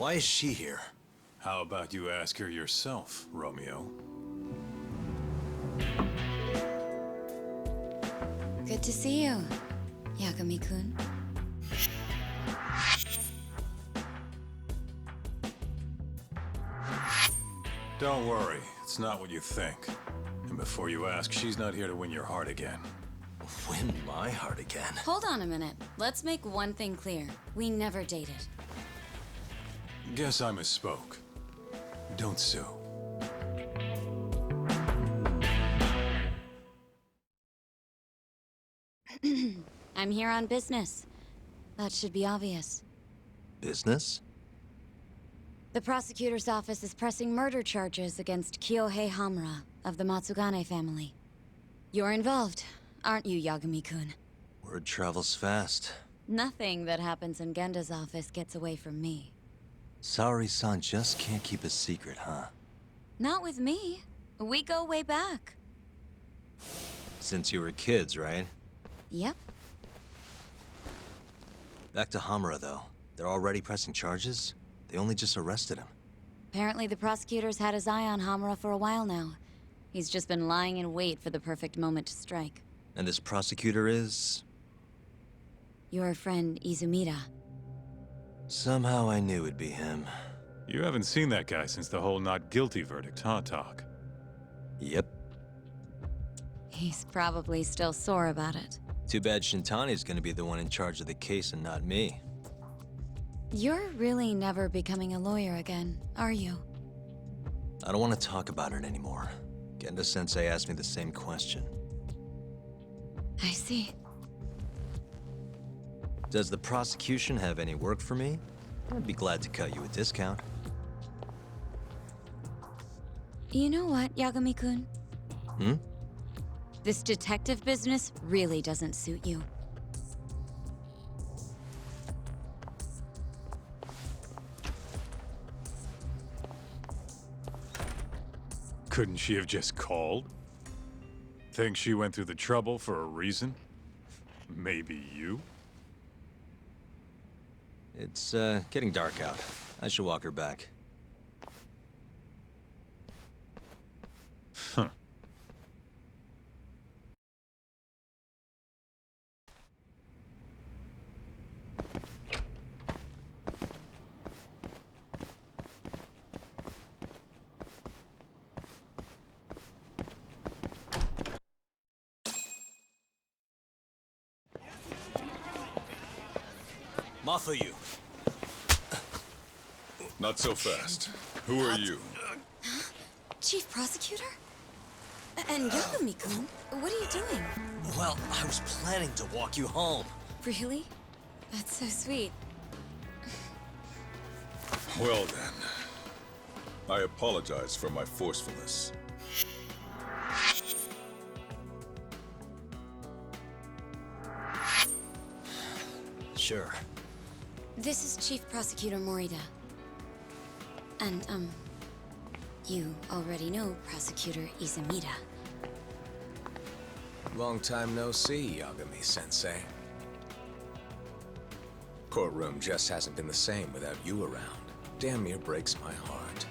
Why is she here? How about you ask her yourself, Romeo? Good to see you, Yagami-kun. Don't worry, it's not what you think. And before you ask, she's not here to win your heart again. Win my heart again? Hold on a minute. Let's make one thing clear. We never dated. Guess I misspoke. Don't sue. I'm here on business. That should be obvious. Business? The prosecutor's office is pressing murder charges against Kyohei Hamura of the Matsugane family. You're involved, aren't you, Yagami-kun? Word travels fast. Nothing that happens in Genda's office gets away from me. Saori-san just can't keep a secret, huh? Not with me. We go way back. Since you were kids, right? Yep. Back to Hamura, though. They're already pressing charges? They only just arrested him. Apparently the prosecutor's had his eye on Hamura for a while now. He's just been lying in wait for the perfect moment to strike. And this prosecutor is... Your friend Izumida. Somehow I knew it'd be him. You haven't seen that guy since the whole not guilty verdict, huh, Talk? Yep. He's probably still sore about it. Too bad Shintani's gonna be the one in charge of the case and not me. You're really never becoming a lawyer again, are you? I don't want to talk about it anymore. Genda-sensei asked me the same question. I see. Does the prosecution have any work for me? I'd be glad to cut you a discount. You know what, Yagami-kun? Hmm? This detective business really doesn't suit you. Couldn't she have just called? Think she went through the trouble for a reason? Maybe you? It's, getting dark out. I should walk her back. Huh. Matsuyu. Not so fast. Who are you? Chief Prosecutor? And Yagami-kun, what are you doing? Well, I was planning to walk you home. Really? That's so sweet. Well then. I apologize for my forcefulness. Sure. This is Chief Prosecutor Morida. And, you already know Prosecutor Izumida. Long time no see, Yagami-sensei. Courtroom just hasn't been the same without you around. Damn near breaks my heart.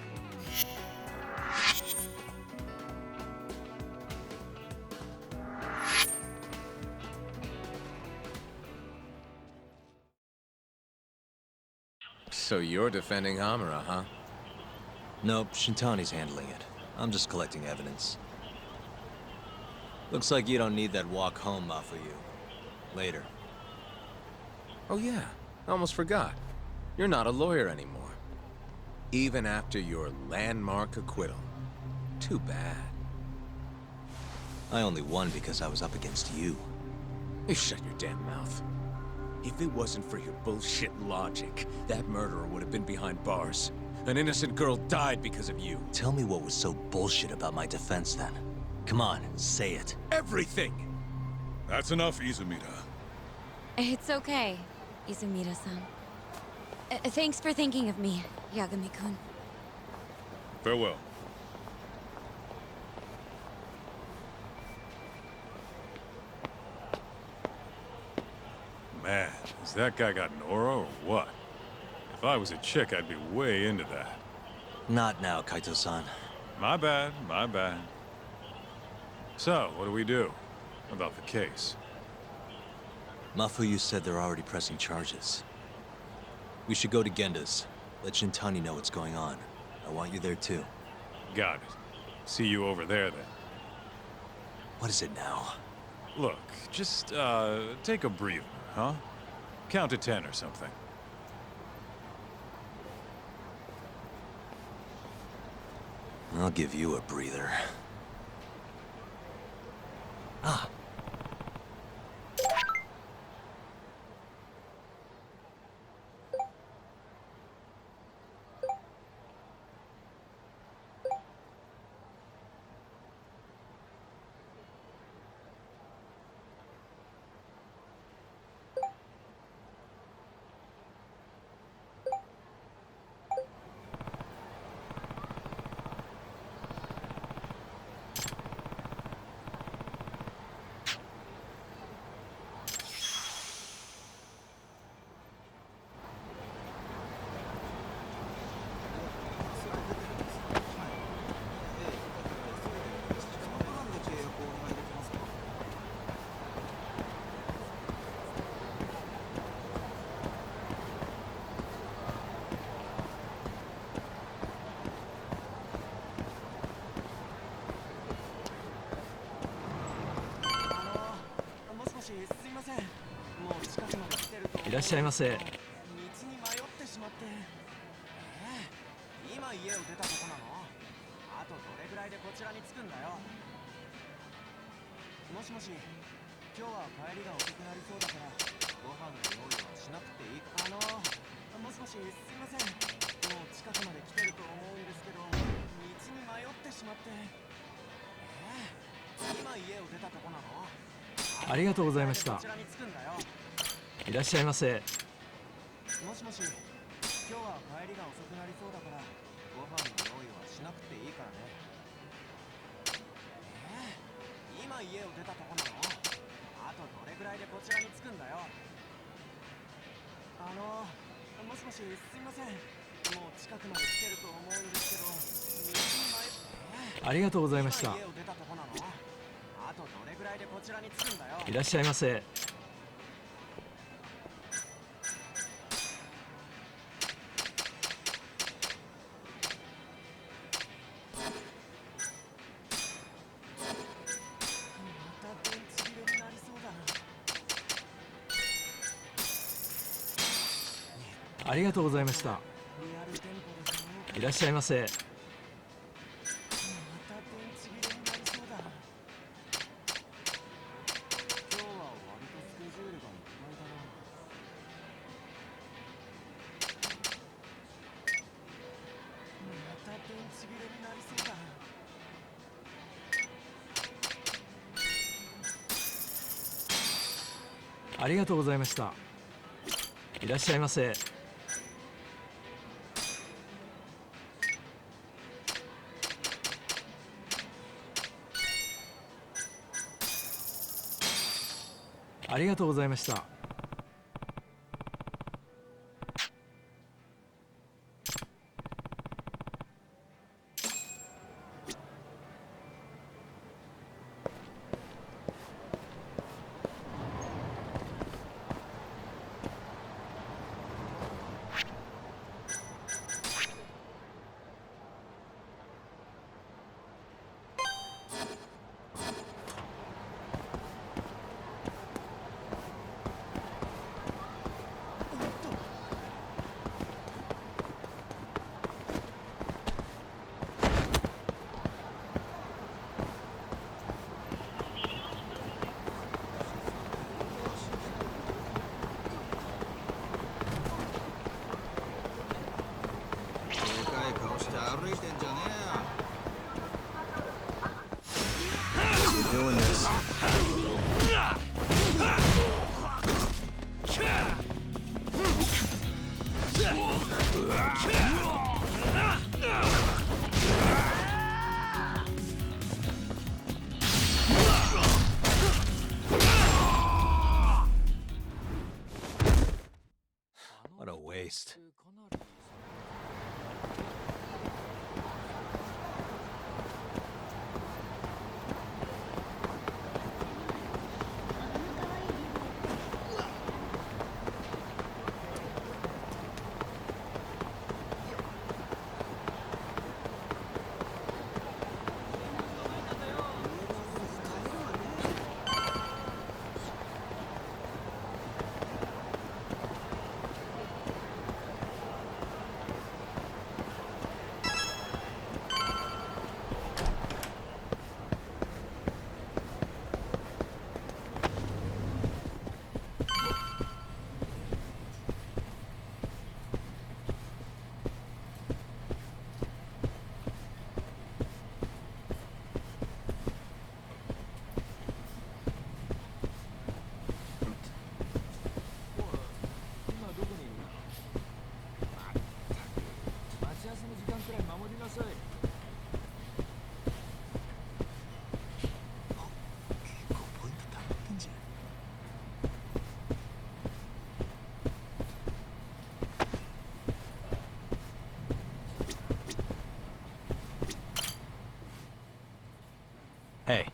So you're defending Hamura, huh? Nope, Shintani's handling it. I'm just collecting evidence. Looks like you don't need that walk home, Mafuyu. Later. Oh yeah, I almost forgot. You're not a lawyer anymore. Even after your landmark acquittal. Too bad. I only won because I was up against you. You shut your damn mouth. If it wasn't for your bullshit logic, that murderer would have been behind bars. An innocent girl died because of you. Tell me what was so bullshit about my defense then. Come on, say it. Everything! That's enough, Izumida. It's okay, Izumida-san. Thanks for thinking of me, Yagami-kun. Farewell. Man, has that guy got an aura or what? If I was a chick, I'd be way into that. Not now, Kaito-san. My bad, my bad. So, what do we do about the case? Mafuyu said they're already pressing charges. We should go to Genda's. Let Shintani know what's going on. I want you there too. Got it. See you over there then. What is it now? Look, just, take a breather, huh? Count to 10 or something. I'll give you a breather. Ah.いらっしゃいませ。道に迷ってしまって。今家を出たとこなの？あとどれぐらいでこちらに着くんだよ。もしもし、今日は帰りが遅くなりそうだからご飯の用意はしなくていいか。もしもし、すいません。もう近くまで来てると思うんですけど、道に迷ってしまって。今家を出たとこなの？ありがとうございました。こちらに着くんだよ。いらっしゃいませ。もしもし、今日は帰りが遅くなりそうだからご飯の用意はしなくていいからね。今家を出たとこなの？あとどれぐらいでこちらに着くんだよ。もしもし、すいません。もう近くまで来てると思うんですけど、道に迷って。ありがとうございました。今家を出たとこなの？あとどれぐらいでこちらに着くんだよ。いらっしゃいませ。ありがとうございました。いらっしゃいませ。ありがとうございました。いらっしゃいませ。ありがとうございました。What a waste. Hey.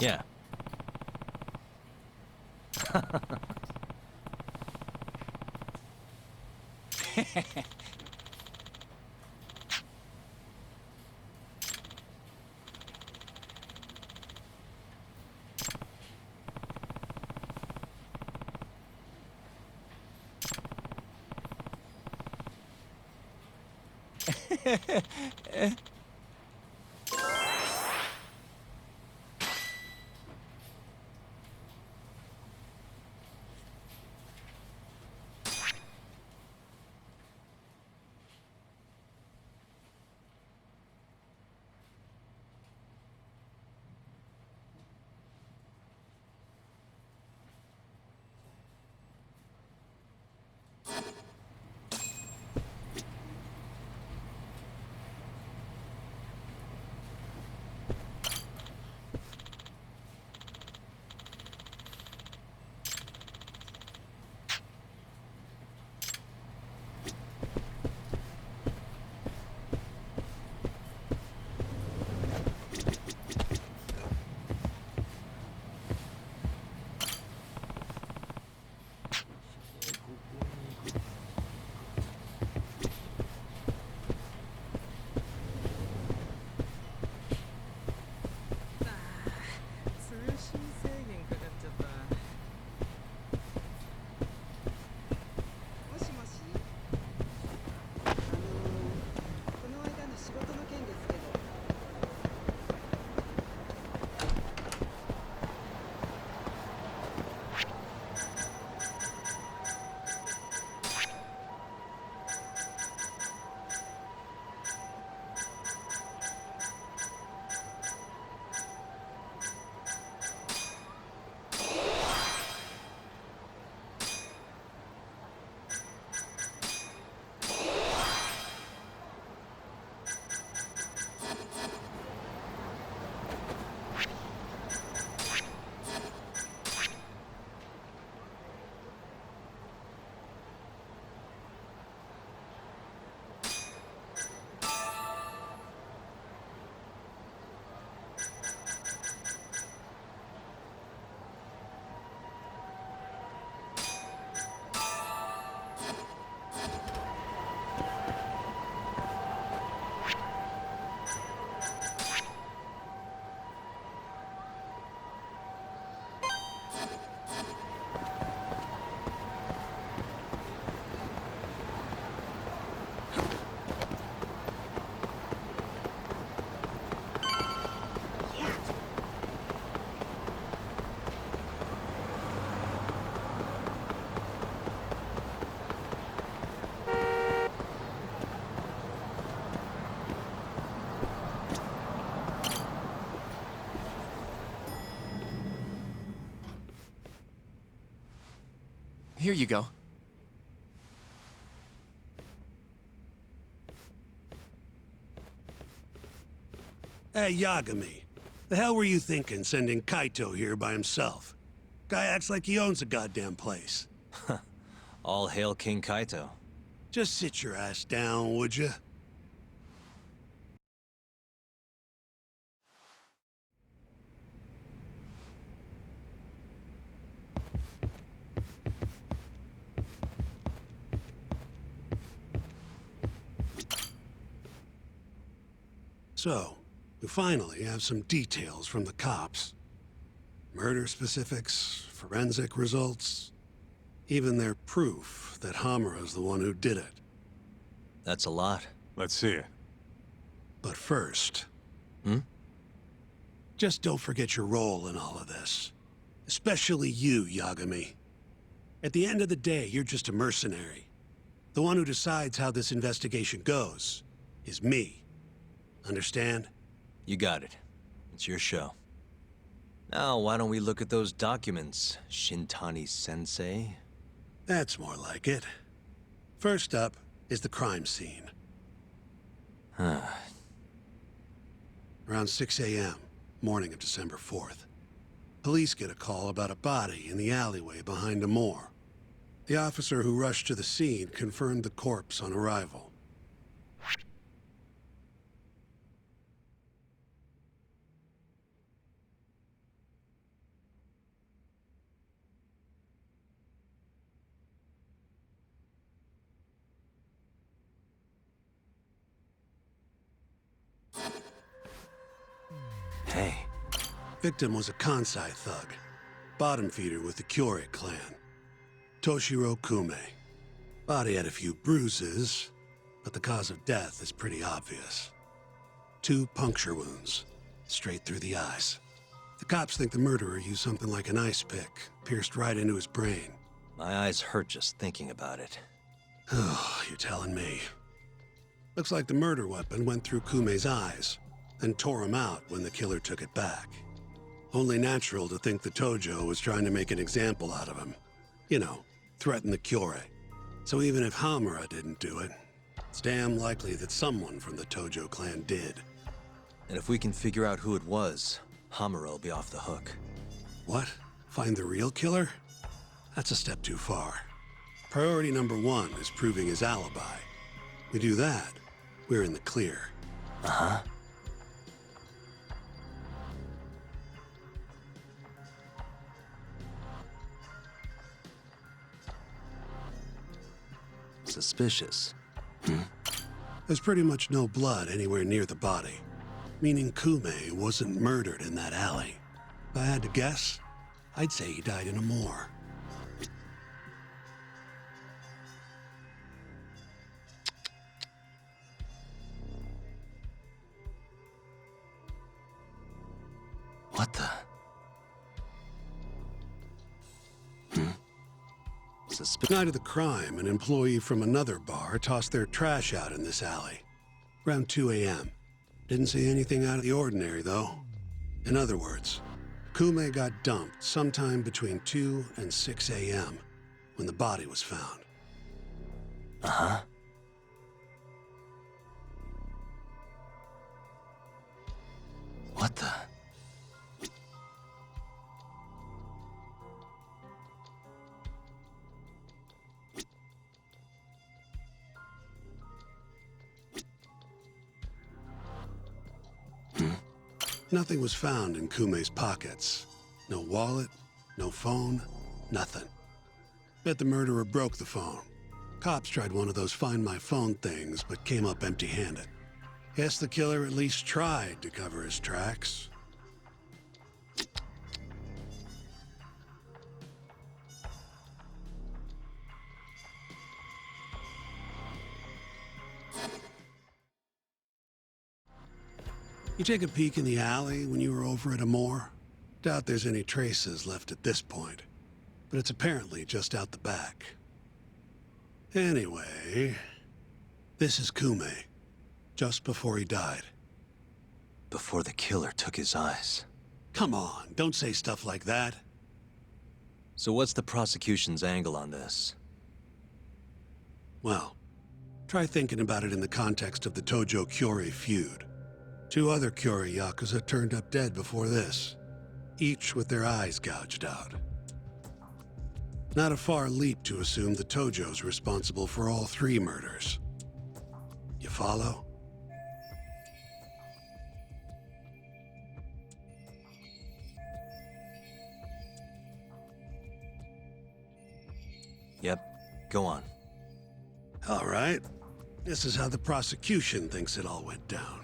Yeah. Here you go. Hey, Yagami. The hell were you thinking sending Kaito here by himself? Guy acts like he owns the goddamn place. All hail King Kaito. Just sit your ass down, would you? So, we finally have some details from the cops. Murder specifics, forensic results, even their proof that Hamura's the one who did it. That's a lot. Let's see it. But first... Hmm? Just don't forget your role in all of this. Especially you, Yagami. At the end of the day, you're just a mercenary. The one who decides how this investigation goes is me. Understand? You got it. It's your show. Now, why don't we look at those documents, Shintani-sensei? That's more like it. First up is the crime scene. Around 6 a.m., morning of December 4th. Police get a call about a body in the alleyway behind a moor. The officer who rushed to the scene confirmed the corpse on arrival. Hey. Victim was a Kansai thug, bottom feeder with the Kyorei clan. Toshiro Kume. Body had a few bruises, but the cause of death is pretty obvious. 2 puncture wounds, straight through the eyes. The cops think the murderer used something like an ice pick, pierced right into his brain. My eyes hurt just thinking about it. Oh, you're telling me. Looks like the murder weapon went through Kume's eyes, then tore him out when the killer took it back. Only natural to think the Tojo was trying to make an example out of him. You know, threaten the Kyorei. So even if Hamura didn't do it, it's damn likely that someone from the Tojo clan did. And if we can figure out who it was, Hamura will be off the hook. What? Find the real killer? That's a step too far. Priority number 1 is proving his alibi. We do that, we're in the clear. Uh-huh. Suspicious. There's pretty much no blood anywhere near the body, meaning Kume wasn't murdered in that alley. If I had to guess, I'd say he died in a moor. What the? Night of the crime, an employee from another bar tossed their trash out in this alley. Around 2 a.m. Didn't see anything out of the ordinary, though. In other words, Kume got dumped sometime between 2 and 6 a.m. when the body was found. Uh-huh. What the? Nothing was found in Kume's pockets. No wallet, no phone, nothing. Bet the murderer broke the phone. Cops tried one of those Find My Phone things, but came up empty-handed. Guess the killer at least tried to cover his tracks. You take a peek in the alley when you were over at a moor? Doubt there's any traces left at this point, but it's apparently just out the back. Anyway, this is Kume, just before he died. Before the killer took his eyes. Come on, don't say stuff like that. So what's the prosecution's angle on this? Well, try thinking about it in the context of the Tojo-Kyori feud. 2 other Kyori Yakuza turned up dead before this, each with their eyes gouged out. Not a far leap to assume the Tojo's responsible for all 3 murders. You follow? Yep, go on. All right. This is how the prosecution thinks it all went down.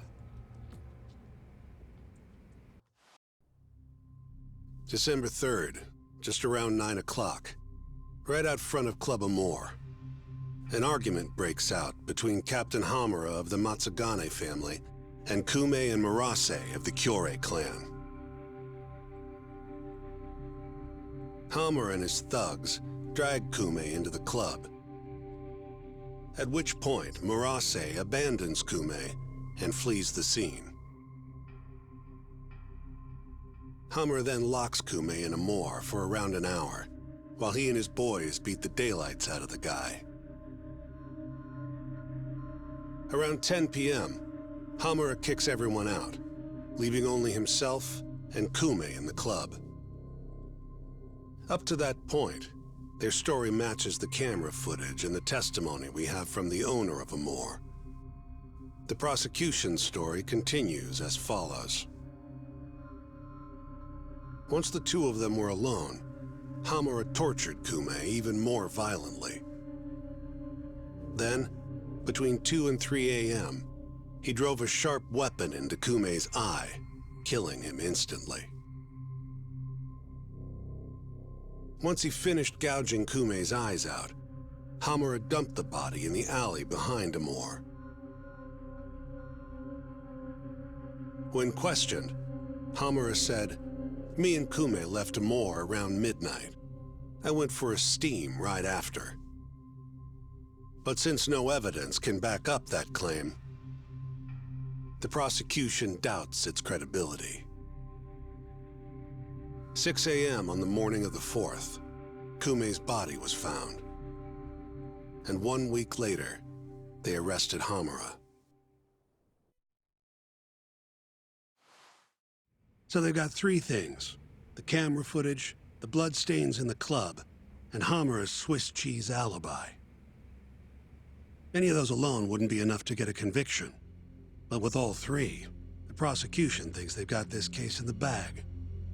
December 3rd, just around 9 o'clock, right out front of Club Amore. An argument breaks out between Captain Hamura of the Matsugane family and Kume and Murase of the Kyorei clan. Hamura and his thugs drag Kume into the club, at which point Murase abandons Kume and flees the scene. Hamura then locks Kume in Amore for around an hour, while he and his boys beat the daylights out of the guy. Around 10 p.m., Hamura kicks everyone out, leaving only himself and Kume in the club. Up to that point, their story matches the camera footage and the testimony we have from the owner of Amore. The prosecution's story continues as follows. Once the 2 of them were alone, Hamura tortured Kume even more violently. Then, between 2 and 3 a.m., he drove a sharp weapon into Kume's eye, killing him instantly. Once he finished gouging Kume's eyes out, Hamura dumped the body in the alley behind Amore. When questioned, Hamura said, "Me and Kume left Amore around midnight. I went for a steam right after." But since no evidence can back up that claim, the prosecution doubts its credibility. 6 a.m. on the morning of the 4th, Kume's body was found. And 1 week later, they arrested Hamura. So they've got 3 things: the camera footage, the bloodstains in the club, and Hamura's Swiss cheese alibi. Any of those alone wouldn't be enough to get a conviction. But with all 3, the prosecution thinks they've got this case in the bag.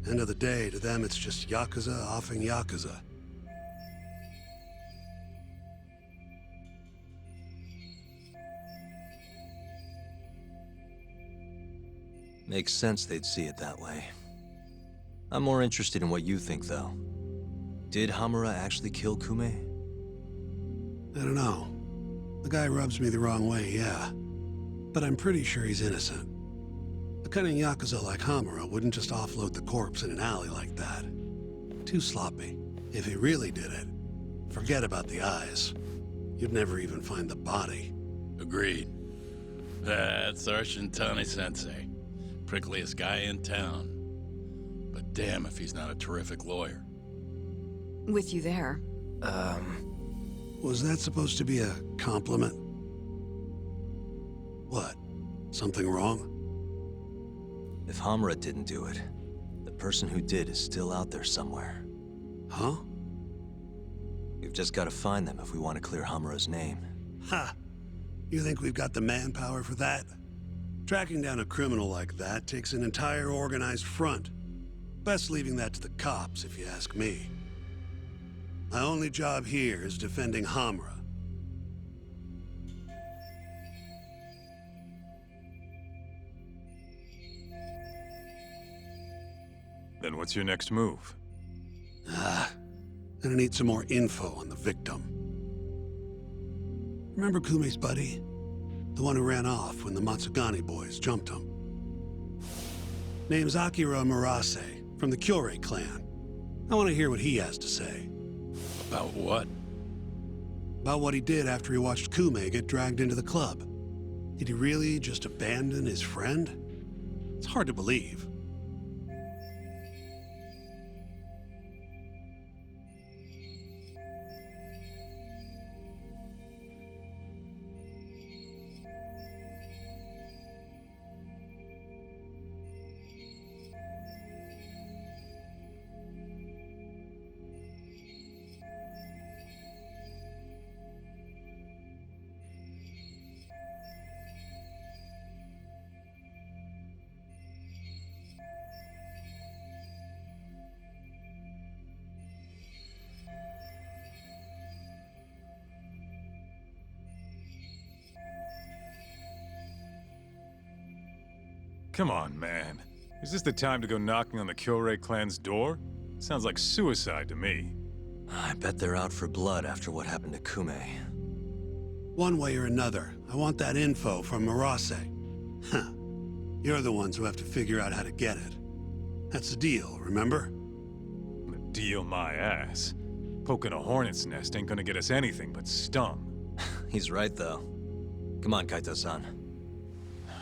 End of the day, to them it's just Yakuza offing Yakuza. Makes sense they'd see it that way. I'm more interested in what you think, though. Did Hamura actually kill Kume? I don't know. The guy rubs me the wrong way, yeah. But I'm pretty sure he's innocent. A cunning Yakuza like Hamura wouldn't just offload the corpse in an alley like that. Too sloppy. If he really did it, forget about the eyes. You'd never even find the body. Agreed. That's our Shintani-sensei. Prickliest guy in town. But damn if he's not a terrific lawyer. With you there. Was that supposed to be a compliment? What? Something wrong? If Hamura didn't do it, the person who did is still out there somewhere. Huh? We've just got to find them if we want to clear Hamura's name. Ha! You think we've got the manpower for that? Tracking down a criminal like that takes an entire organized front. Best leaving that to the cops, if you ask me. My only job here is defending Hamura. Then what's your next move? Gonna need some more info on the victim. Remember Kume's buddy? The one who ran off when the Matsugane boys jumped him. Name's Akira Murase, from the Kyorei clan. I want to hear what he has to say. About what? About what he did after he watched Kume get dragged into the club. Did he really just abandon his friend? It's hard to believe. Come on, man. Is this the time to go knocking on the Kyorei clan's door? Sounds like suicide to me. I bet they're out for blood after what happened to Kume. One way or another, I want that info from Murase. Huh. You're the ones who have to figure out how to get it. That's the deal, remember? Deal my ass. Poking a hornet's nest ain't gonna get us anything but stung. He's right, though. Come on, Kaito-san.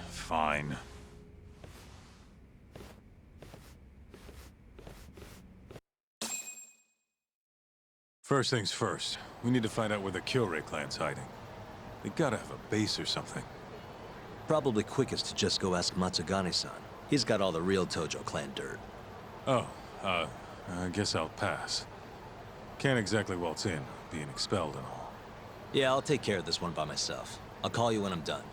Fine. First things first, we need to find out where the Kyorei clan's hiding. They gotta have a base or something. Probably quickest to just go ask Matsugane-san. He's got all the real Tojo clan dirt. Oh, I guess I'll pass. Can't exactly waltz in, being expelled and all. Yeah, I'll take care of this one by myself. I'll call you when I'm done.